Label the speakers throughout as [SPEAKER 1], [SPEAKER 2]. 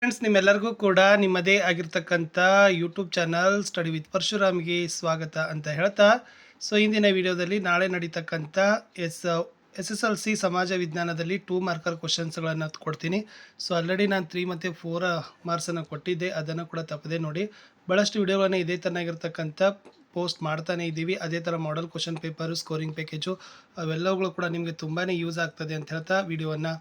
[SPEAKER 1] Friends, ನಿಮ್ಮೆಲ್ಲರಿಗೂ ಕೂಡ ನಿಮ್ಮದೇ ಆಗಿರ್ತಕ್ಕಂಥ ಯೂಟ್ಯೂಬ್ ಚಾನಲ್ ಸ್ಟಡಿ ವಿತ್ ಪರಶುರಾಮ್ಗೆ ಸ್ವಾಗತ ಅಂತ ಹೇಳ್ತಾ, ಇಂದಿನ ವಿಡಿಯೋದಲ್ಲಿ ನಾಳೆ ನಡೀತಕ್ಕಂಥ SSLC ಸಮಾಜ ವಿಜ್ಞಾನದಲ್ಲಿ 2 ಮಾರ್ಕರ್ ಕ್ವಶನ್ಸ್ಗಳನ್ನು ಕೊಡ್ತೀನಿ. ಆಲ್ರೆಡಿ ನಾನು 3 ಮತ್ತು 4 ಮಾರ್ಕ್ಸನ್ನು ಕೊಟ್ಟಿದ್ದೆ, ಅದನ್ನು ಕೂಡ ತಪ್ಪದೆ ನೋಡಿ. ಭಾಳಷ್ಟು ವಿಡಿಯೋಗಳನ್ನು ಇದೇ ಥರನಾಗಿರ್ತಕ್ಕಂಥ ಪೋಸ್ಟ್ ಮಾಡ್ತಾನೆ ಇದ್ದೀವಿ. ಅದೇ ಥರ model question paper, scoring package ಅವೆಲ್ಲವುಗಳು ಕೂಡ ನಿಮಗೆ ತುಂಬಾ ಯೂಸ್ ಆಗ್ತದೆ ಅಂತ ಹೇಳ್ತಾ ವಿಡಿಯೋವನ್ನು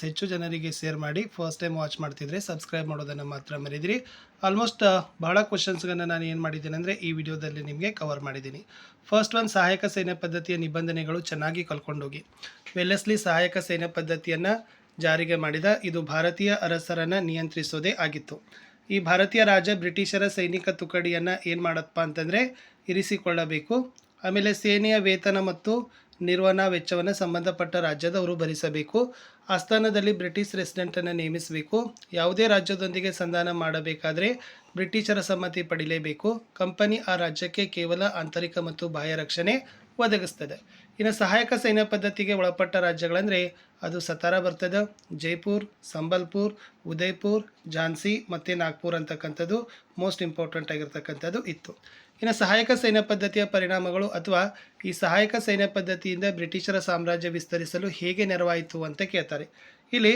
[SPEAKER 1] ಹೆಚ್ಚು ಜನರಿಗೆ ಶೇರ್ ಮಾಡಿ. ಫಸ್ಟ್ ಟೈಮ್ ವಾಚ್ ಮಾಡ್ತಿದ್ರೆ ಸಬ್ಸ್ಕ್ರೈಬ್ ಮಾಡೋದನ್ನು ಮಾತ್ರ ಮರೆದಿರಿ. ಆಲ್ಮೋಸ್ಟ್ ಬಹಳ ಕ್ವಶನ್ಸ್ಗಳನ್ನು ನಾನು ಏನು ಮಾಡಿದ್ದೇನೆ ಅಂದರೆ ಈ ವಿಡಿಯೋದಲ್ಲಿ ನಿಮಗೆ ಕವರ್ ಮಾಡಿದ್ದೀನಿ. ಫಸ್ಟ್ ಒನ್, ಸಹಾಯಕ ಸೈನ್ಯ ಪದ್ಧತಿಯ ನಿಬಂಧನೆಗಳು ಚೆನ್ನಾಗಿ ಕಲ್ಕೊಂಡೋಗಿ. ವೆಲ್ಲೆಸ್ಲಿ ಸಹಾಯಕ ಸೈನ್ಯ ಪದ್ಧತಿಯನ್ನು ಜಾರಿಗೆ ಮಾಡಿದ. ಇದು ಭಾರತೀಯ ಅರಸರನ್ನು ನಿಯಂತ್ರಿಸೋದೇ ಆಗಿತ್ತು. ಈ ಭಾರತೀಯ ರಾಜ ಬ್ರಿಟಿಷರ ಸೈನಿಕ ತುಕಡಿಯನ್ನು ಏನು ಮಾಡತ್ತಪ್ಪ ಅಂತಂದರೆ ಇರಿಸಿಕೊಳ್ಳಬೇಕು. ಆಮೇಲೆ ಸೇನೆಯ ವೇತನ ಮತ್ತು ನಿರ್ವಹಣಾ ವೆಚ್ಚವನ್ನು ಸಂಬಂಧಪಟ್ಟ ರಾಜ್ಯದವರು ಭರಿಸಬೇಕು. ಆಸ್ಥಾನದಲ್ಲಿ ಬ್ರಿಟಿಷ್ ರೆಸಿಡೆಂಟನ್ನು ನೇಮಿಸಬೇಕು. ಯಾವುದೇ ರಾಜ್ಯದೊಂದಿಗೆ ಸಂಧಾನ ಮಾಡಬೇಕಾದರೆ ಬ್ರಿಟಿಷರ ಸಮ್ಮತಿ ಪಡಿಲೇಬೇಕು. ಕಂಪನಿ ಆ ರಾಜ್ಯಕ್ಕೆ ಕೇವಲ ಆಂತರಿಕ ಮತ್ತು ಬಾಹ್ಯ ರಕ್ಷಣೆ ಒದಗಿಸ್ತದೆ. ಇನ್ನು ಸಹಾಯಕ ಸೈನ್ಯ ಪದ್ಧತಿಗೆ ಒಳಪಟ್ಟ ರಾಜ್ಯಗಳಂದರೆ ಅದು ಸತಾರಾ ಬರ್ತದೆ, ಜೈಪುರ್, ಸಂಬಲ್ಪುರ್, ಉದಯ್ಪುರ್, ಝಾನ್ಸಿ ಮತ್ತು ನಾಗ್ಪುರ್ ಅಂತಕ್ಕಂಥದ್ದು ಮೋಸ್ಟ್ ಇಂಪಾರ್ಟೆಂಟ್ ಆಗಿರ್ತಕ್ಕಂಥದ್ದು ಇತ್ತು. ಇನ್ನು ಸಹಾಯಕ ಸೈನ್ಯ ಪದ್ಧತಿಯ ಪರಿಣಾಮಗಳು ಅಥವಾ ಈ ಸಹಾಯಕ ಸೈನ್ಯ ಪದ್ಧತಿಯಿಂದ ಬ್ರಿಟಿಷರ ಸಾಮ್ರಾಜ್ಯ ವಿಸ್ತರಿಸಲು ಹೇಗೆ ನೆರವಾಯಿತು ಅಂತ ಕೇಳ್ತಾರೆ. ಇಲ್ಲಿ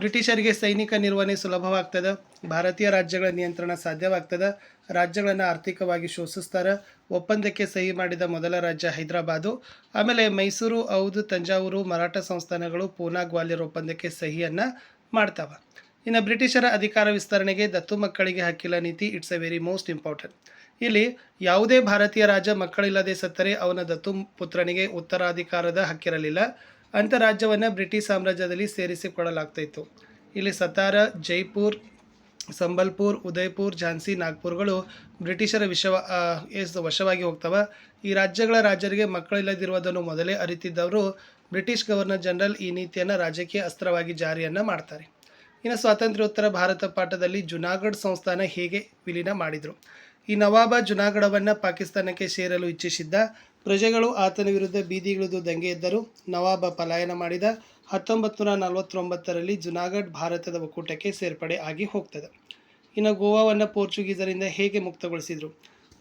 [SPEAKER 1] ಬ್ರಿಟಿಷರಿಗೆ ಸೈನಿಕ ನಿರ್ವಹಣೆ ಸುಲಭವಾಗ್ತದೆ, ಭಾರತೀಯ ರಾಜ್ಯಗಳ ನಿಯಂತ್ರಣ ಸಾಧ್ಯವಾಗ್ತದೆ, ರಾಜ್ಯಗಳನ್ನು ಆರ್ಥಿಕವಾಗಿ ಶೋಷಿಸ್ತಾರೆ. ಒಪ್ಪಂದಕ್ಕೆ ಸಹಿ ಮಾಡಿದ ಮೊದಲ ರಾಜ್ಯ ಹೈದರಾಬಾದು. ಆಮೇಲೆ ಮೈಸೂರು, ಔಧ್, ತಂಜಾವೂರು, ಮರಾಠ ಸಂಸ್ಥಾನಗಳು ಪೂನಾ, ಗ್ವಾಲಿಯರ್ ಒಪ್ಪಂದಕ್ಕೆ ಸಹಿಯನ್ನು ಮಾಡ್ತಾವೆ. ಇನ್ನು ಬ್ರಿಟಿಷರ ಅಧಿಕಾರ ವಿಸ್ತರಣೆಗೆ ದತ್ತು ಮಕ್ಕಳಿಗೆ ಹಕ್ಕಿಲ್ಲ ನೀತಿ, it's A very most important. ಇಲ್ಲಿ ಯಾವುದೇ ಭಾರತೀಯ ರಾಜ ಮಕ್ಕಳಿಲ್ಲದೆ ಸತ್ತರೆ ಅವನ ದತ್ತು ಪುತ್ರನಿಗೆ ಉತ್ತರಾಧಿಕಾರದ ಹಕ್ಕಿರಲಿಲ್ಲ. ಅಂಥ ರಾಜ್ಯವನ್ನು ಬ್ರಿಟಿಷ್ ಸಾಮ್ರಾಜ್ಯದಲ್ಲಿ ಸೇರಿಸಿಕೊಳ್ಳಲಾಗ್ತಾಯಿತ್ತು. ಇಲ್ಲಿ ಸತಾರಾ, ಜೈಪುರ್, ಸಂಬಲ್ಪುರ್, ಉದಯ್ಪುರ್, ಝಾನ್ಸಿ, ನಾಗ್ಪುರ್ಗಳು ಬ್ರಿಟಿಷರ ವಶವಾಗಿ ಹೋಗ್ತವೆ. ಈ ರಾಜ್ಯಗಳ ರಾಜರಿಗೆ ಮಕ್ಕಳಿಲ್ಲದಿರುವುದನ್ನು ಮೊದಲೇ ಅರಿತಿದ್ದವರು ಬ್ರಿಟಿಷ್ ಗವರ್ನರ್ ಜನರಲ್ ಈ ನೀತಿಯನ್ನು ರಾಜಕೀಯ ಅಸ್ತ್ರವಾಗಿ ಜಾರಿಯನ್ನು ಮಾಡ್ತಾರೆ. ಇನ್ನು ಸ್ವಾತಂತ್ರ್ಯೋತ್ತರ ಭಾರತ ಪಾಠದಲ್ಲಿ ಜುನಾಗಢ್ ಸಂಸ್ಥಾನ ಹೇಗೆ ವಿಲೀನ ಮಾಡಿದರು. ಈ ನವಾಬ ಜುನಾಗಢವನ್ನು ಪಾಕಿಸ್ತಾನಕ್ಕೆ ಸೇರಲು ಇಚ್ಛಿಸಿದ್ದ. ಪ್ರಜೆಗಳು ಆತನ ವಿರುದ್ಧ ಬೀದಿಗಿಳಿದು ದಂಗೆ ಎದ್ದರು. ನವಾಬ ಪಲಾಯನ ಮಾಡಿದ. 1949ರಲ್ಲಿ ಜುನಾಗಢ್ ಭಾರತದ ಒಕ್ಕೂಟಕ್ಕೆ ಸೇರ್ಪಡೆ ಆಗಿ ಹೋಗ್ತದೆ. ಇನ್ನು ಗೋವಾವನ್ನು ಪೋರ್ಚುಗೀಸರಿಂದ ಹೇಗೆ ಮುಕ್ತಗೊಳಿಸಿದರು.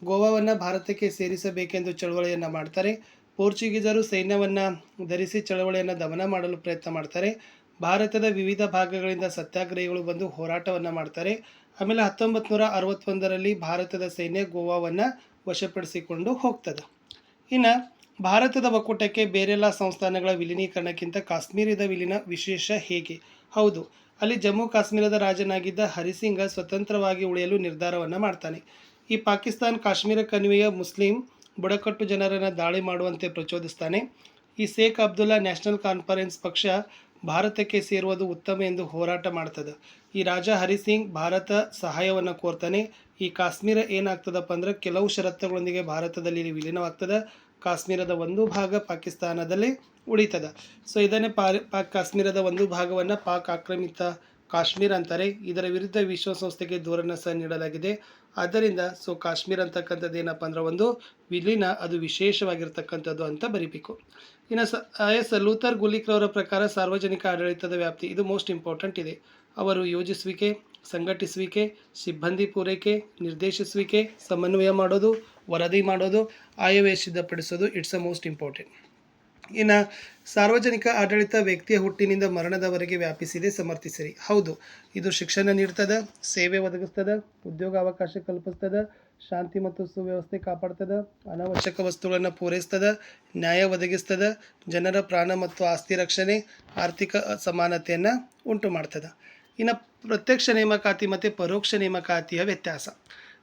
[SPEAKER 1] ಗೋವಾವನ್ನು ಭಾರತಕ್ಕೆ ಸೇರಿಸಬೇಕೆಂದು ಚಳವಳಿಯನ್ನು ಮಾಡ್ತಾರೆ. ಪೋರ್ಚುಗೀಸರು ಸೈನ್ಯವನ್ನು ಧರಿಸಿ ಚಳವಳಿಯನ್ನು ದಮನ ಮಾಡಲು ಪ್ರಯತ್ನ ಮಾಡ್ತಾರೆ. ಭಾರತದ ವಿವಿಧ ಭಾಗಗಳಿಂದ ಸತ್ಯಾಗ್ರಹಿಗಳು ಬಂದು ಹೋರಾಟವನ್ನು ಮಾಡ್ತಾರೆ. ಆಮೇಲೆ 1961ರಲ್ಲಿ ಭಾರತದ ಸೈನ್ಯ ಗೋವಾವನ್ನು ವಶಪಡಿಸಿಕೊಂಡು ಹೋಗ್ತದೆ. ಇನ್ನು ಭಾರತದ ಒಕ್ಕೂಟಕ್ಕೆ ಬೇರೆಲ್ಲ ಸಂಸ್ಥಾನಗಳ ವಿಲೀನೀಕರಣಕ್ಕಿಂತ ಕಾಶ್ಮೀರದ ವಿಲೀನ ವಿಶೇಷ ಹೇಗೆ. ಹೌದು, ಅಲ್ಲಿ ಜಮ್ಮು ಕಾಶ್ಮೀರದ ರಾಜನಾಗಿದ್ದ ಹರಿಸಿಂಗ ಸ್ವತಂತ್ರವಾಗಿ ಉಳಿಯಲು ನಿರ್ಧಾರವನ್ನು ಮಾಡ್ತಾನೆ. ಈ ಪಾಕಿಸ್ತಾನ್ ಕಾಶ್ಮೀರ ಕಣಿವೆಯ ಮುಸ್ಲಿಂ ಬುಡಕಟ್ಟು ಜನರನ್ನು ದಾಳಿ ಮಾಡುವಂತೆ ಪ್ರಚೋದಿಸ್ತಾನೆ. ಈ ಶೇಖ್ ಅಬ್ದುಲ್ಲಾ ನ್ಯಾಷನಲ್ ಕಾನ್ಫರೆನ್ಸ್ ಪಕ್ಷ ಭಾರತಕ್ಕೆ ಸೇರುವುದು ಉತ್ತಮ ಎಂದು ಹೋರಾಟ ಮಾಡ್ತದೆ. ಈ ರಾಜ ಹರಿಸಿಂಗ್ ಭಾರತ ಸಹಾಯವನ್ನು ಕೋರ್ತಾನೆ. ಈ ಕಾಶ್ಮೀರ ಏನಾಗ್ತದಪ್ಪ ಅಂದ್ರೆ ಕೆಲವು ಷರತ್ತುಗಳೊಂದಿಗೆ ಭಾರತದಲ್ಲಿ ವಿಲೀನವಾಗ್ತದೆ. ಕಾಶ್ಮೀರದ ಒಂದು ಭಾಗ ಪಾಕಿಸ್ತಾನದಲ್ಲಿ ಉಳಿತದೆ. ಇದನ್ನೇ ಕಾಶ್ಮೀರದ ಒಂದು ಭಾಗವನ್ನು ಪಾಕ್ ಆಕ್ರಮಿತ ಕಾಶ್ಮೀರ ಅಂತಾರೆ. ಇದರ ವಿರುದ್ಧ ವಿಶ್ವಸಂಸ್ಥೆಗೆ ದೂರನ್ನು ಸಹ ನೀಡಲಾಗಿದೆ. ಆದ್ದರಿಂದ ಕಾಶ್ಮೀರ ಅಂತಕ್ಕಂಥದ್ದು ಏನಪ್ಪ ಅಂದ್ರೆ ಒಂದು ವಿಲೀನ, ಅದು ವಿಶೇಷವಾಗಿರ್ತಕ್ಕಂಥದ್ದು ಅಂತ ಬರೀಬೇಕು. ಇನ್ನು ಲೂಥರ್ ಗುಲಿಕ್ರವರ ಪ್ರಕಾರ ಸಾರ್ವಜನಿಕ ಆಡಳಿತದ ವ್ಯಾಪ್ತಿ ಇದು ಮೋಸ್ಟ್ ಇಂಪಾರ್ಟೆಂಟ್ ಇದೆ. ಅವರು ಯೋಜಿಸುವಿಕೆ, ಸಂಘಟಿಸುವಿಕೆ, ಸಿಬ್ಬಂದಿ ಪೂರೈಕೆ, ನಿರ್ದೇಶಿಸುವಿಕೆ, ಸಮನ್ವಯ ಮಾಡೋದು, ವರದಿ ಮಾಡೋದು, ಆಯವ್ಯಯ ಸಿದ್ಧಪಡಿಸೋದು, ಇಟ್ಸ್ ಅ ಮೋಸ್ಟ್ ಇಂಪಾರ್ಟೆಂಟ್. ಇನ್ನು ಸಾರ್ವಜನಿಕ ಆಡಳಿತ ವ್ಯಕ್ತಿಯ ಹುಟ್ಟಿನಿಂದ ಮರಣದವರೆಗೆ ವ್ಯಾಪಿಸಿದೆ, ಸಮರ್ಥಿಸಿರಿ. ಹೌದು, ಇದು ಶಿಕ್ಷಣ ನೀಡ್ತದೆ, ಸೇವೆ ಒದಗಿಸ್ತದೆ, ಉದ್ಯೋಗ ಅವಕಾಶ ಕಲ್ಪಿಸ್ತದೆ, ಶಾಂತಿ ಮತ್ತು ಸುವ್ಯವಸ್ಥೆ ಕಾಪಾಡ್ತದೆ, ಅನಾವಶ್ಯಕ ವಸ್ತುಗಳನ್ನು ಪೂರೈಸ್ತದೆ, ನ್ಯಾಯ ಒದಗಿಸ್ತದೆ, ಜನರ ಪ್ರಾಣ ಮತ್ತು ಆಸ್ತಿ ರಕ್ಷಣೆ, ಆರ್ಥಿಕ ಸಮಾನತೆಯನ್ನು ಉಂಟು ಮಾಡ್ತದೆ. ಇನ್ನು ಪ್ರತ್ಯಕ್ಷ ನೇಮಕಾತಿ ಮತ್ತು ಪರೋಕ್ಷ ನೇಮಕಾತಿಯ ವ್ಯತ್ಯಾಸ.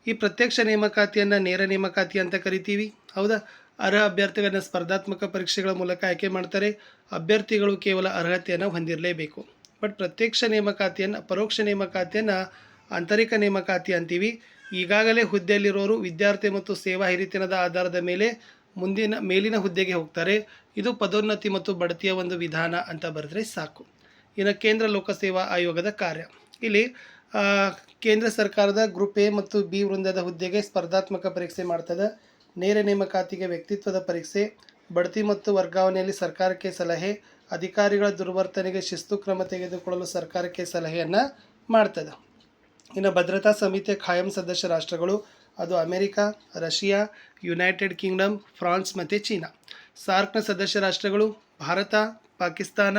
[SPEAKER 1] ಈ ಪ್ರತ್ಯಕ್ಷ ನೇಮಕಾತಿಯನ್ನು ನೇರ ನೇಮಕಾತಿ ಅಂತ ಕರಿತೀವಿ, ಹೌದಾ. ಅರ್ಹ ಅಭ್ಯರ್ಥಿಗಳನ್ನು ಸ್ಪರ್ಧಾತ್ಮಕ ಪರೀಕ್ಷೆಗಳ ಮೂಲಕ ಆಯ್ಕೆ ಮಾಡ್ತಾರೆ. ಅಭ್ಯರ್ಥಿಗಳು ಕೇವಲ ಅರ್ಹತೆಯನ್ನು ಹೊಂದಿರಲೇಬೇಕು. ಬಟ್ ಪರೋಕ್ಷ ನೇಮಕಾತಿಯನ್ನು ಆಂತರಿಕ ನೇಮಕಾತಿ ಅಂತೀವಿ. ಈಗಾಗಲೇ ಹುದ್ದೆಯಲ್ಲಿರೋರು ವಿದ್ಯಾರ್ಥಿ ಮತ್ತು ಸೇವಾ ಹಿರಿತನದ ಆಧಾರದ ಮೇಲೆ ಮೇಲಿನ ಹುದ್ದೆಗೆ ಹೋಗ್ತಾರೆ. ಇದು ಪದೋನ್ನತಿ ಮತ್ತು ಬಡ್ತಿಯ ಒಂದು ವಿಧಾನ ಅಂತ ಬರೆದ್ರೆ ಸಾಕು. ಇನ್ನು ಕೇಂದ್ರ ಲೋಕಸೇವಾ ಆಯೋಗದ ಕಾರ್ಯ. ಇಲ್ಲಿ ಕೇಂದ್ರ ಸರ್ಕಾರದ ಗ್ರೂಪ್ ಎ ಮತ್ತು ಬಿ ವೃಂದದ ಹುದ್ದೆಗೆ ಸ್ಪರ್ಧಾತ್ಮಕ ಪರೀಕ್ಷೆ ಮಾಡ್ತದೆ. ನೇರ ನೇಮಕಾತಿಗೆ ವ್ಯಕ್ತಿತ್ವದ ಪರೀಕ್ಷೆ, ಬಡ್ತಿ ಮತ್ತು ವರ್ಗಾವಣೆಯಲ್ಲಿ ಸರ್ಕಾರಕ್ಕೆ ಸಲಹೆ, ಅಧಿಕಾರಿಗಳ ದುರ್ವರ್ತನೆಗೆ ಶಿಸ್ತು ಕ್ರಮ ತೆಗೆದುಕೊಳ್ಳಲು ಸರ್ಕಾರಕ್ಕೆ ಸಲಹೆಯನ್ನು ಮಾಡ್ತದೆ. ಇನ್ನು ಭದ್ರತಾ ಸಮಿತಿಯ ಖಾಯಂ ಸದಸ್ಯ ರಾಷ್ಟ್ರಗಳು ಅದು America, Russia, United Kingdom, France ಮತ್ತು ಚೀನಾ. ಸಾರ್ಕ್ನ ಸದಸ್ಯ ರಾಷ್ಟ್ರಗಳು ಭಾರತ, ಪಾಕಿಸ್ತಾನ,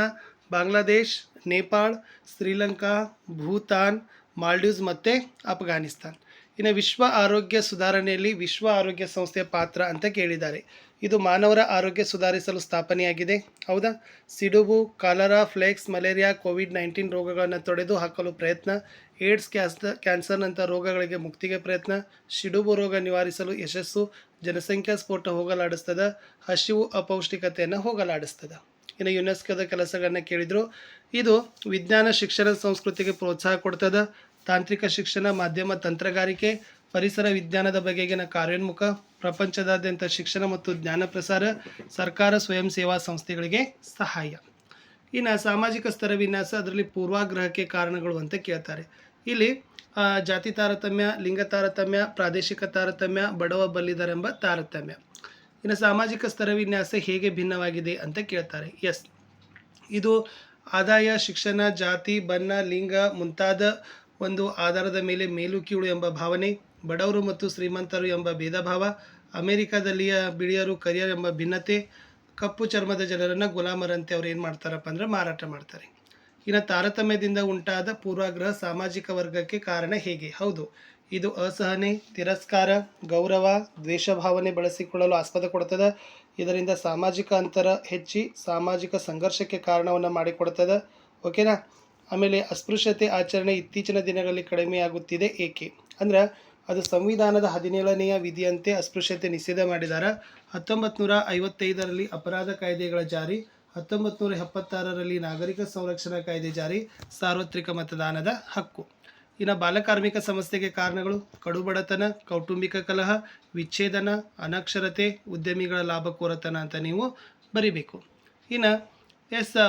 [SPEAKER 1] ಬಾಂಗ್ಲಾದೇಶ್, ನೇಪಾಳ್, ಶ್ರೀಲಂಕಾ, ಭೂತಾನ್, ಮಾಲ್ಡೀವ್ಸ್ ಮತ್ತು ಅಫ್ಘಾನಿಸ್ತಾನ್. ಇನ್ನು ವಿಶ್ವ ಆರೋಗ್ಯ ಸುಧಾರಣೆಯಲ್ಲಿ ವಿಶ್ವ ಆರೋಗ್ಯ ಸಂಸ್ಥೆಯ ಪಾತ್ರ ಅಂತ ಕೇಳಿದ್ದಾರೆ. ಇದು ಮಾನವರ ಆರೋಗ್ಯ ಸುಧಾರಿಸಲು ಸ್ಥಾಪನೆಯಾಗಿದೆ. ಹೌದಾ? ಸಿಡುಬು, ಕಾಲರಾ, ಫ್ಲೆಕ್ಸ್, ಮಲೇರಿಯಾ, ಕೋವಿಡ್-19 ರೋಗಗಳನ್ನು ತೊಡೆದು ಹಾಕಲು ಪ್ರಯತ್ನ, ಏಡ್ಸ್, ಕ್ಯಾನ್ಸರ್ನಂಥ ರೋಗಗಳಿಗೆ ಮುಕ್ತಿಗೆ ಪ್ರಯತ್ನ, ಸಿಡುಬು ರೋಗ ನಿವಾರಿಸಲು ಯಶಸ್ಸು, ಜನಸಂಖ್ಯಾ ಸ್ಫೋಟ ಹೋಗಲಾಡಿಸ್ತದ, ಹಸಿವು ಅಪೌಷ್ಟಿಕತೆಯನ್ನು ಹೋಗಲಾಡಿಸ್ತದ. ಇನ್ನು ಯುನೆಸ್ಕೋದ ಕೆಲಸಗಳನ್ನ ಕೇಳಿದರು. ಇದು ವಿಜ್ಞಾನ, ಶಿಕ್ಷಣ, ಸಂಸ್ಕೃತಿಗೆ ಪ್ರೋತ್ಸಾಹ ಕೊಡ್ತದ. ತಾಂತ್ರಿಕ ಶಿಕ್ಷಣ, ಮಾಧ್ಯಮ ತಂತ್ರಗಾರಿಕೆ, ಪರಿಸರ ವಿಜ್ಞಾನದ ಬಗೆಗಿನ ಕಾರ್ಯೋನ್ಮುಖ, ಪ್ರಪಂಚದಾದ್ಯಂತ ಶಿಕ್ಷಣ ಮತ್ತು ಜ್ಞಾನ ಪ್ರಸಾರ, ಸರ್ಕಾರ, ಸ್ವಯಂ ಸೇವಾ ಸಂಸ್ಥೆಗಳಿಗೆ ಸಹಾಯ. ಇನ್ನು ಸಾಮಾಜಿಕ ಸ್ತರ ವಿನ್ಯಾಸ, ಅದರಲ್ಲಿ ಪೂರ್ವಾಗ್ರಹಕ್ಕೆ ಕಾರಣಗಳು ಅಂತ ಕೇಳ್ತಾರೆ. ಇಲ್ಲಿ ಜಾತಿ ತಾರತಮ್ಯ, ಲಿಂಗ ತಾರತಮ್ಯ, ಪ್ರಾದೇಶಿಕ ತಾರತಮ್ಯ, ಬಡವ ಬಲ್ಲಿದರ ಎಂಬ ತಾರತಮ್ಯ. ಇನ್ನು ಸಾಮಾಜಿಕ ಸ್ತರ ವಿನ್ಯಾಸ ಹೇಗೆ ಭಿನ್ನವಾಗಿದೆ ಅಂತ ಕೇಳ್ತಾರೆ. ಎಸ್, ಇದು ಆದಾಯ, ಶಿಕ್ಷಣ, ಜಾತಿ, ಬಣ್ಣ, ಲಿಂಗ ಮುಂತಾದ ಒಂದು ಆಧಾರದ ಮೇಲೆ ಮೇಲು ಕೀಳು ಎಂಬ ಭಾವನೆ, ಬಡವರು ಮತ್ತು ಶ್ರೀಮಂತರು ಎಂಬ ಭೇದ ಭಾವ, ಅಮೆರಿಕದಲ್ಲಿಯ ಬಿಳಿಯರು ಕರಿಯರ್ ಎಂಬ ಭಿನ್ನತೆ, ಕಪ್ಪು ಚರ್ಮದ ಜನರನ್ನು ಗುಲಾಮರಂತೆ ಅವ್ರು ಏನು ಮಾಡ್ತಾರಪ್ಪ ಅಂದರೆ ಮಾರಾಟ ಮಾಡ್ತಾರೆ. ಇನ್ನು ತಾರತಮ್ಯದಿಂದ ಉಂಟಾದ ಪೂರ್ವಾಗ್ರಹ ಸಾಮಾಜಿಕ ವರ್ಗಕ್ಕೆ ಕಾರಣ ಹೇಗೆ? ಹೌದು, ಇದು ಅಸಹನೆ, ತಿರಸ್ಕಾರ, ಗೌರವ, ದ್ವೇಷ ಭಾವನೆ ಬೆಳೆಸಿಕೊಳ್ಳಲು ಆಸ್ಪದ ಕೊಡ್ತದೆ. ಇದರಿಂದ ಸಾಮಾಜಿಕ ಅಂತರ ಹೆಚ್ಚಿ ಸಾಮಾಜಿಕ ಸಂಘರ್ಷಕ್ಕೆ ಕಾರಣವನ್ನು ಮಾಡಿಕೊಡ್ತದೆ. ಓಕೆನಾ? ಆಮೇಲೆ ಅಸ್ಪೃಶ್ಯತೆ ಆಚರಣೆ ಇತ್ತೀಚಿನ ದಿನಗಳಲ್ಲಿ ಕಡಿಮೆಯಾಗುತ್ತಿದೆ. ಏಕೆ ಅಂದ್ರೆ ಅದು ಸಂವಿಧಾನದ 17ನೆಯ ವಿಧಿಯಂತೆ ಅಸ್ಪೃಶ್ಯತೆ ನಿಷೇಧ ಮಾಡಿದ್ದಾರೆ. 1955ರಲ್ಲಿ ಅಪರಾಧ ಕಾಯ್ದೆಗಳ ಜಾರಿ, 1976ರಲ್ಲಿ ನಾಗರಿಕ ಸಂರಕ್ಷಣಾ ಕಾಯ್ದೆ ಜಾರಿ, ಸಾರ್ವತ್ರಿಕ ಮತದಾನದ ಹಕ್ಕು. ಇನ್ನು ಬಾಲಕಾರ್ಮಿಕ ಸಮಸ್ಯೆಗೆ ಕಾರಣಗಳು ಕಡುಬಡತನ, ಕೌಟುಂಬಿಕ ಕಲಹ, ವಿಚ್ಛೇದನ, ಅನಕ್ಷರತೆ, ಉದ್ಯಮಿಗಳ ಲಾಭಕೋರತನ ಅಂತ ನೀವು ಬರಿಬೇಕು. ಇನ್ನು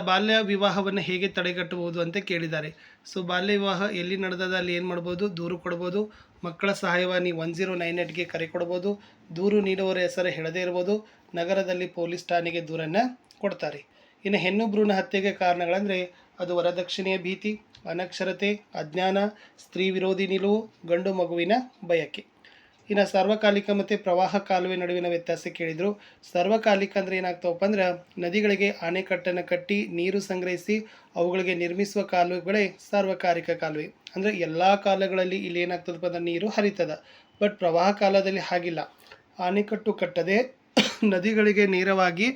[SPEAKER 1] ಬಾಲ್ಯ ವಿವಾಹವನ್ನು ಹೇಗೆ ತಡೆಗಟ್ಟಬಹುದು ಅಂತ ಕೇಳಿದ್ದಾರೆ. ಸೊ ಬಾಲ್ಯ ವಿವಾಹ ಎಲ್ಲಿ ನಡೆದದ ಅಲ್ಲಿ ಏನು ಮಾಡ್ಬೋದು? ದೂರು ಕೊಡ್ಬೋದು. ಮಕ್ಕಳ ಸಹಾಯವಾಣಿ 1098ಗೆ ಕರೆ ಕೊಡ್ಬೋದು. ದೂರು ನೀಡುವವರ ಹೆಸರು ಹೇಳದೇ ಇರ್ಬೋದು. ನಗರದಲ್ಲಿ ಪೊಲೀಸ್ ಠಾಣೆಗೆ ದೂರನ್ನು ಕೊಡ್ತಾರೆ. ಇನ್ನು ಹೆಣ್ಣು ಭ್ರೂಣ ಹತ್ಯೆಗೆ ಕಾರಣಗಳಂದರೆ ಅದು ವರದಕ್ಷಿಣೆಯ ಭೀತಿ, ಅನಕ್ಷರತೆ, ಅಜ್ಞಾನ, ಸ್ತ್ರೀ ವಿರೋಧಿ ನಿಲುವು, ಗಂಡು ಮಗುವಿನ ಬಯಕೆ. ಇನ್ನು ಸಾರ್ವಕಾಲಿಕ ಮತ್ತು ಪ್ರವಾಹ ಕಾಲುವೆ ನಡುವಿನ ವ್ಯತ್ಯಾಸ ಕೇಳಿದರು. ಸಾರ್ವಕಾಲಿಕ ಅಂದರೆ ಏನಾಗ್ತಾವಪ್ಪ ಅಂದ್ರೆ ನದಿಗಳಿಗೆ ಆಣೆಕಟ್ಟನ್ನು ಕಟ್ಟಿ ನೀರು ಸಂಗ್ರಹಿಸಿ ಅವುಗಳಿಗೆ ನಿರ್ಮಿಸುವ ಕಾಲುವೆಗಳೇ ಸಾರ್ವಕಾಲಿಕ ಕಾಲುವೆ. ಅಂದರೆ ಎಲ್ಲ ಕಾಲಗಳಲ್ಲಿ ಇಲ್ಲಿ ಏನಾಗ್ತದಪ್ಪ ಅಂದ್ರೆ ನೀರು ಹರಿತದ. ಬಟ್ ಪ್ರವಾಹ ಕಾಲದಲ್ಲಿ ಹಾಗಿಲ್ಲ. ಆಣೆಕಟ್ಟು ಕಟ್ಟದೆ ನದಿಗಳಿಗೆ ನೇರವಾಗಿ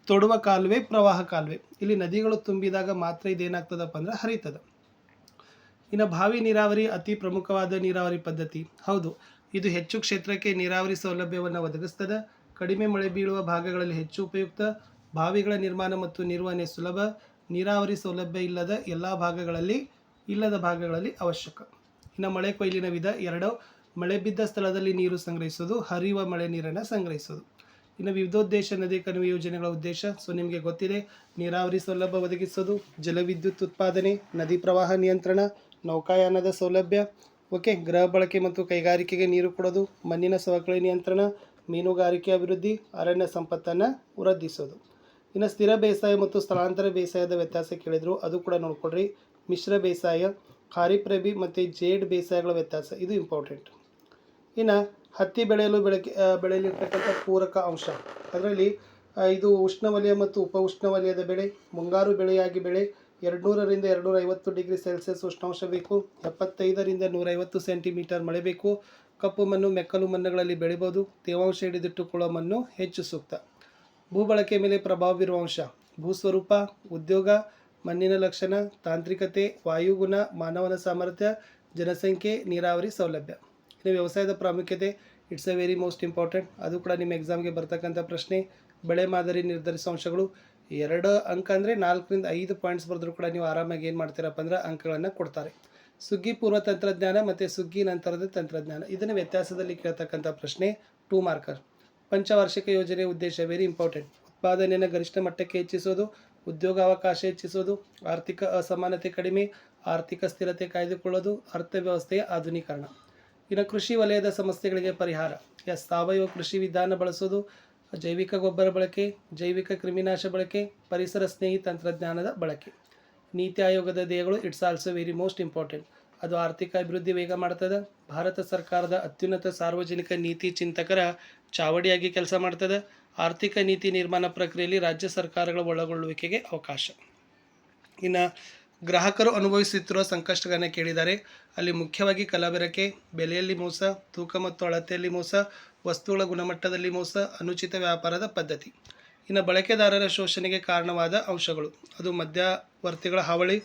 [SPEAKER 1] ತೊಡುವ ಕಾಲುವೆ ಪ್ರವಾಹ ಕಾಲುವೆ. ಇಲ್ಲಿ ನದಿಗಳು ತುಂಬಿದಾಗ ಮಾತ್ರ ಇದೇನಾಗ್ತದಪ್ಪ ಅಂದ್ರೆ ಹರಿತದ. ಇನ್ನು ಬಾವಿ ನೀರಾವರಿ ಅತಿ ಪ್ರಮುಖವಾದ ನೀರಾವರಿ ಪದ್ಧತಿ. ಹೌದು, ಇದು ಹೆಚ್ಚು ಕ್ಷೇತ್ರಕ್ಕೆ ನೀರಾವರಿ ಸೌಲಭ್ಯವನ್ನು ಒದಗಿಸ್ತದೆ. ಕಡಿಮೆ ಮಳೆ ಬೀಳುವ ಭಾಗಗಳಲ್ಲಿ ಹೆಚ್ಚು ಉಪಯುಕ್ತ. ಬಾವಿಗಳ ನಿರ್ಮಾಣ ಮತ್ತು ನಿರ್ವಹಣೆ ಸುಲಭ. ನೀರಾವರಿ ಸೌಲಭ್ಯ ಇಲ್ಲದ ಭಾಗಗಳಲ್ಲಿ ಅವಶ್ಯಕ. ಇನ್ನು ಮಳೆ ಕೊಯ್ಲಿನ ವಿಧ 2. ಮಳೆ ಬಿದ್ದ ಸ್ಥಳದಲ್ಲಿ ನೀರು ಸಂಗ್ರಹಿಸೋದು, ಹರಿಯುವ ಮಳೆ ನೀರನ್ನು ಸಂಗ್ರಹಿಸೋದು. ಇನ್ನು ವಿವಿಧೋದ್ದೇಶ ನದಿ ಕಣಿವೆ ಯೋಜನೆಗಳ ಉದ್ದೇಶ. ಸೊ ನಿಮಗೆ ಗೊತ್ತಿದೆ, ನೀರಾವರಿ ಸೌಲಭ್ಯ ಒದಗಿಸೋದು, ಜಲವಿದ್ಯುತ್ ಉತ್ಪಾದನೆ, ನದಿ ಪ್ರವಾಹ ನಿಯಂತ್ರಣ, ನೌಕಾಯಾನದ ಸೌಲಭ್ಯ, ಓಕೆ, ಗೃಹ ಬಳಕೆ ಮತ್ತು ಕೈಗಾರಿಕೆಗೆ ನೀರು ಕೊಡೋದು, ಮಣ್ಣಿನ ಸವಕಳಿ ನಿಯಂತ್ರಣ, ಮೀನುಗಾರಿಕೆ ಅಭಿವೃದ್ಧಿ, ಅರಣ್ಯ ಸಂಪತ್ತನ್ನು ವೃದ್ಧಿಸೋದು. ಇನ್ನು ಸ್ಥಿರ ಬೇಸಾಯ ಮತ್ತು ಸ್ಥಳಾಂತರ ಬೇಸಾಯದ ವ್ಯತ್ಯಾಸ ಕೇಳಿದರು, ಅದು ಕೂಡ ನೋಡ್ಕೊಡ್ರಿ. ಮಿಶ್ರ ಬೇಸಾಯ, ಖಾರಿಫ್ ರಬಿ ಮತ್ತು ಜೇಡ್ ಬೇಸಾಯಗಳ ವ್ಯತ್ಯಾಸ, ಇದು ಇಂಪಾರ್ಟೆಂಟ್. ಇನ್ನು ಹತ್ತಿ ಬೆಳೆಯಲಿರ್ತಕ್ಕಂಥ ಪೂರಕ ಅಂಶ, ಅದರಲ್ಲಿ ಇದು ಉಷ್ಣವಲಯ ಮತ್ತು ಉಪ ಉಷ್ಣವಲಯದ ಬೆಳೆ. ಮುಂಗಾರು ಬೆಳೆಯಾಗಿ ಬೆಳೆ 200ರಿಂದ 250 ಡಿಗ್ರಿ ಸೆಲ್ಸಿಯಸ್ ಉಷ್ಣಾಂಶ ಬೇಕು. 75ರಿಂದ 150 ಸೆಂಟಿಮೀಟರ್ ಮಳೆ ಬೇಕು. ಕಪ್ಪು ಮಣ್ಣು, ಮೆಕ್ಕಲು ಮಣ್ಣುಗಳಲ್ಲಿ ಬೆಳಿಬೋದು. ತೇವಾಂಶ ಹಿಡಿದಿಟ್ಟುಕೊಳ್ಳುವ ಮಣ್ಣು ಹೆಚ್ಚು ಸೂಕ್ತ. ಭೂಬಳಕೆ ಮೇಲೆ ಪ್ರಭಾವ ಬೀರುವ ಅಂಶ, ಭೂಸ್ವರೂಪ, ಉದ್ಯೋಗ, ಮಣ್ಣಿನ ಲಕ್ಷಣ, ತಾಂತ್ರಿಕತೆ, ವಾಯುಗುಣ, ಮಾನವನ ಸಾಮರ್ಥ್ಯ, ಜನಸಂಖ್ಯೆ, ನೀರಾವರಿ ಸೌಲಭ್ಯ. ಇನ್ನು ವ್ಯವಸಾಯದ ಪ್ರಾಮುಖ್ಯತೆ, it's A very most important. ಅದು ಕೂಡ ನಿಮ್ಮ ಎಕ್ಸಾಮ್ಗೆ ಬರ್ತಕ್ಕಂಥ ಪ್ರಶ್ನೆ. ಬೆಳೆ ಮಾದರಿ ನಿರ್ಧರಿಸುವ ಅಂಶಗಳು 2 ಅಂಕ ಅಂದರೆ 4ರಿಂದ 5 ಪಾಯಿಂಟ್ಸ್ ಬರೆದ್ರು ಕೂಡ ನೀವು ಆರಾಮಾಗಿ ಏನು ಮಾಡ್ತೀರಪ್ಪ ಅಂದ್ರೆ ಅಂಕಗಳನ್ನು ಕೊಡ್ತಾರೆ. ಸುಗ್ಗಿ ಪೂರ್ವ ತಂತ್ರಜ್ಞಾನ ಮತ್ತು ಸುಗ್ಗಿ ನಂತರದ ತಂತ್ರಜ್ಞಾನ, ಇದನ್ನು ವ್ಯತ್ಯಾಸದಲ್ಲಿ ಕೇಳ್ತಕ್ಕಂಥ ಪ್ರಶ್ನೆ 2 ಮಾರ್ಕರ್. ಪಂಚವಾರ್ಷಿಕ ಯೋಜನೆ ಉದ್ದೇಶ ವೆರಿ ಇಂಪಾರ್ಟೆಂಟ್. ಉತ್ಪಾದನೆಯನ್ನು ಗರಿಷ್ಠ ಮಟ್ಟಕ್ಕೆ ಹೆಚ್ಚಿಸೋದು, ಉದ್ಯೋಗಾವಕಾಶ ಹೆಚ್ಚಿಸೋದು, ಆರ್ಥಿಕ ಅಸಮಾನತೆ ಕಡಿಮೆ, ಆರ್ಥಿಕ ಸ್ಥಿರತೆ ಕಾಯ್ದುಕೊಳ್ಳೋದು, ಅರ್ಥವ್ಯವಸ್ಥೆಯ ಆಧುನೀಕರಣ. ಇನ್ನು ಕೃಷಿ ವಲಯದ ಸಮಸ್ಯೆಗಳಿಗೆ ಪರಿಹಾರ, ಸಾವಯವ ಕೃಷಿ ವಿಧಾನ ಬಳಸೋದು, ಜೈವಿಕ ಗೊಬ್ಬರ ಬಳಕೆ, ಜೈವಿಕ ಕ್ರಿಮಿನಾಶ ಬಳಕೆ, ಪರಿಸರ ಸ್ನೇಹಿ ತಂತ್ರಜ್ಞಾನದ ಬಳಕೆ. ನೀತಿ ಆಯೋಗದ ಧ್ಯೇಯಗಳು, it's also very most important. ಅದು ಆರ್ಥಿಕ ಅಭಿವೃದ್ಧಿ ವೇಗ ಮಾಡ್ತದೆ. ಭಾರತ ಸರ್ಕಾರದ ಅತ್ಯುನ್ನತ ಸಾರ್ವಜನಿಕ ನೀತಿ ಚಿಂತಕರ ಚಾವಡಿಯಾಗಿ ಕೆಲಸ ಮಾಡ್ತದೆ. ಆರ್ಥಿಕ ನೀತಿ ನಿರ್ಮಾಣ ಪ್ರಕ್ರಿಯೆಯಲ್ಲಿ ರಾಜ್ಯ ಸರ್ಕಾರಗಳ ಒಳಗೊಳ್ಳುವಿಕೆಗೆ ಅವಕಾಶ. ಇನ್ನು ಗ್ರಾಹಕರು ಅನುಭವಿಸುತ್ತಿರುವ ಸಂಕಷ್ಟಗಳನ್ನು ಕೇಳಿದ್ದಾರೆ. ಅಲ್ಲಿ ಮುಖ್ಯವಾಗಿ ಕಲಬೆರಕೆ, ಬೆಲೆಯಲ್ಲಿ ಮೋಸ, ತೂಕ ಮತ್ತು ಅಳತೆಯಲ್ಲಿ ಮೋಸ, ವಸ್ತುಗಳ ಗುಣಮಟ್ಟದಲ್ಲಿ ಮೋಸ, ಅನುಚಿತ ವ್ಯಾಪಾರದ ಪದ್ಧತಿ. ಇನ್ನು ಬಳಕೆದಾರರ ಶೋಷಣೆಗೆ ಕಾರಣವಾದ ಅಂಶಗಳು, ಅದು ಮಧ್ಯವರ್ತಿಗಳ ಹಾವಳಿ,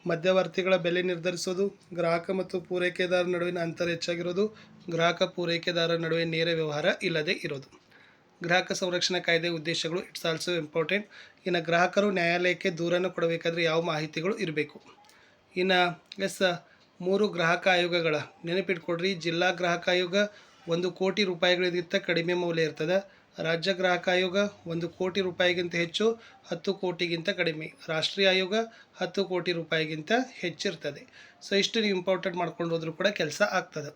[SPEAKER 1] ಮಧ್ಯವರ್ತಿಗಳ ಬೆಲೆ ನಿರ್ಧರಿಸೋದು, ಗ್ರಾಹಕ ಮತ್ತು ಪೂರೈಕೆದಾರರ ನಡುವಿನ ಅಂತರ ಹೆಚ್ಚಾಗಿರೋದು, ಗ್ರಾಹಕ ಪೂರೈಕೆದಾರರ ನಡುವೆ ನೇರ ವ್ಯವಹಾರ ಇಲ್ಲದೆ ಇರೋದು. ಗ್ರಾಹಕ ಸಂರಕ್ಷಣಾ ಕಾಯ್ದೆ ಉದ್ದೇಶಗಳು, ಇಟ್ಸ್ ಆಲ್ಸೋ ಇಂಪಾರ್ಟೆಂಟ್. ಇನ್ನು ಗ್ರಾಹಕರು ನ್ಯಾಯಾಲಯಕ್ಕೆ ದೂರನ್ನು ಕೊಡಬೇಕಾದ್ರೆ ಯಾವ ಮಾಹಿತಿಗಳು ಇರಬೇಕು. ಇನ್ನು 3 ಗ್ರಾಹಕ ಆಯೋಗಗಳ ನೆನಪಿಟ್ಕೊಡ್ರಿ. ಜಿಲ್ಲಾ ಗ್ರಾಹಕ ಆಯೋಗ 1 ಕೋಟಿ ರೂಪಾಯಿಗಳಿಗಿಂತ ಕಡಿಮೆ ಮೌಲ್ಯ ಇರ್ತದೆ. ರಾಜ್ಯ ಗ್ರಾಹಕ ಆಯೋಗ 1 ಕೋಟಿ ರೂಪಾಯಿಗಿಂತ ಹೆಚ್ಚು, 10 ಕೋಟಿಗಿಂತ ಕಡಿಮೆ. ರಾಷ್ಟ್ರೀಯ ಆಯೋಗ 10 ಕೋಟಿ ರೂಪಾಯಿಗಿಂತ ಹೆಚ್ಚಿರ್ತದೆ. ಸೊ ಇಷ್ಟು ನೀವು ಇಂಪಾರ್ಟೆಂಟ್ ಮಾಡ್ಕೊಂಡು ಹೋದ್ರೂ ಕೂಡ ಕೆಲಸ ಆಗ್ತದೆ.